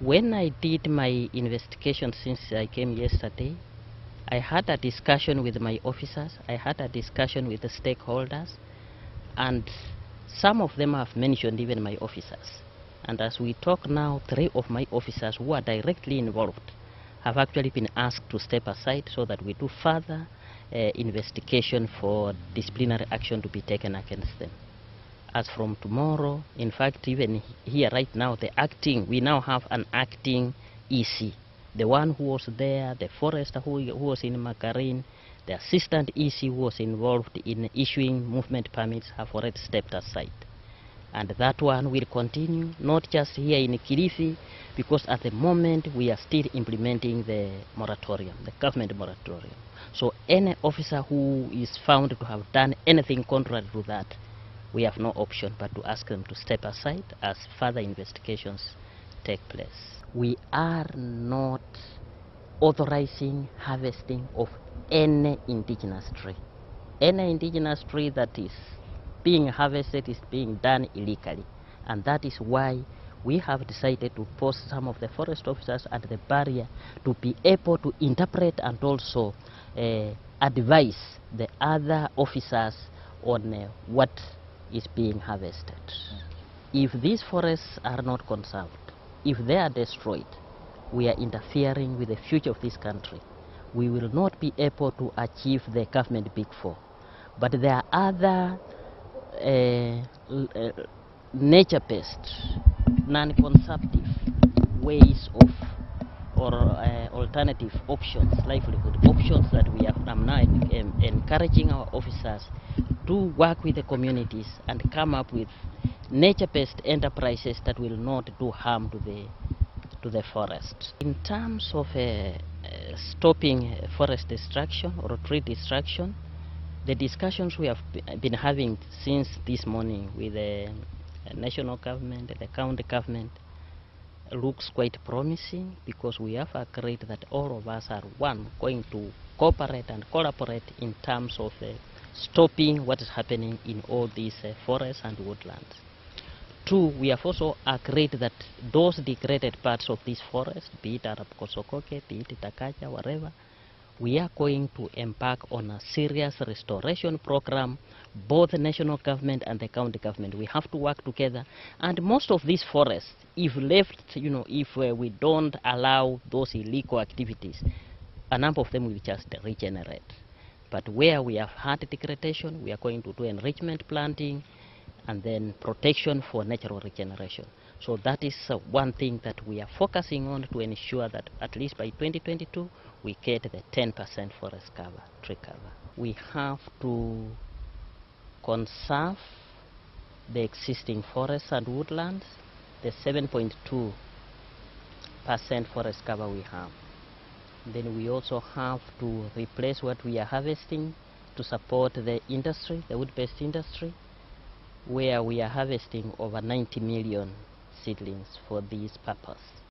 When I did my investigation since I came yesterday, I had a discussion with my officers, I had a discussion with the stakeholders, and some of them have mentioned even my officers. And as we talk now, 3 of my officers who are directly involved have actually been asked to step aside so that we do further investigation for disciplinary action to be taken against them. As from tomorrow, in fact, even here right now, we now have an acting EC. The one who was there, the forester who was in Magarini, the assistant EC who was involved in issuing movement permits have already stepped aside. And that one will continue, not just here in Kilifi, because at the moment we are still implementing the moratorium, the government moratorium. So any officer who is found to have done anything contrary to that, we have no option but to ask them to step aside as further investigations take place. We are not authorizing harvesting of any indigenous tree. Any indigenous tree that is being harvested is being done illegally, and that is why we have decided to post some of the forest officers at the barrier to be able to interpret and also advise the other officers on what is being harvested. If these forests are not conserved, if they are destroyed, we are interfering with the future of this country. We will not be able to achieve the government Big Four. But there are other nature-based, non-consumptive ways of or alternative options, livelihood options that we have. I'm now encouraging our officers to work with the communities and come up with nature-based enterprises that will not do harm to the forest. In terms of stopping forest destruction or tree destruction, the discussions we have been having since this morning with the national government, the county government, looks quite promising, because we have agreed that all of us are going to cooperate and collaborate in terms of stopping what is happening in all these forests and woodlands. 2, we have also agreed that those degraded parts of this forest, be it Arab Kosokoke, be it Dakatcha, whatever, we are going to embark on a serious restoration program, both the national government and the county government. We have to work together, and most of these forests, if left, if we don't allow those illegal activities, a number of them will just regenerate. But where we have had degradation, we are going to do enrichment planting and then protection for natural regeneration. So that is one thing that we are focusing on to ensure that at least by 2022 we get the 10% forest cover, tree cover. We have to conserve the existing forests and woodlands, the 7.2% forest cover we have. Then we also have to replace what we are harvesting to support the industry, the wood-based industry, where we are harvesting over 90 million seedlings for this purpose.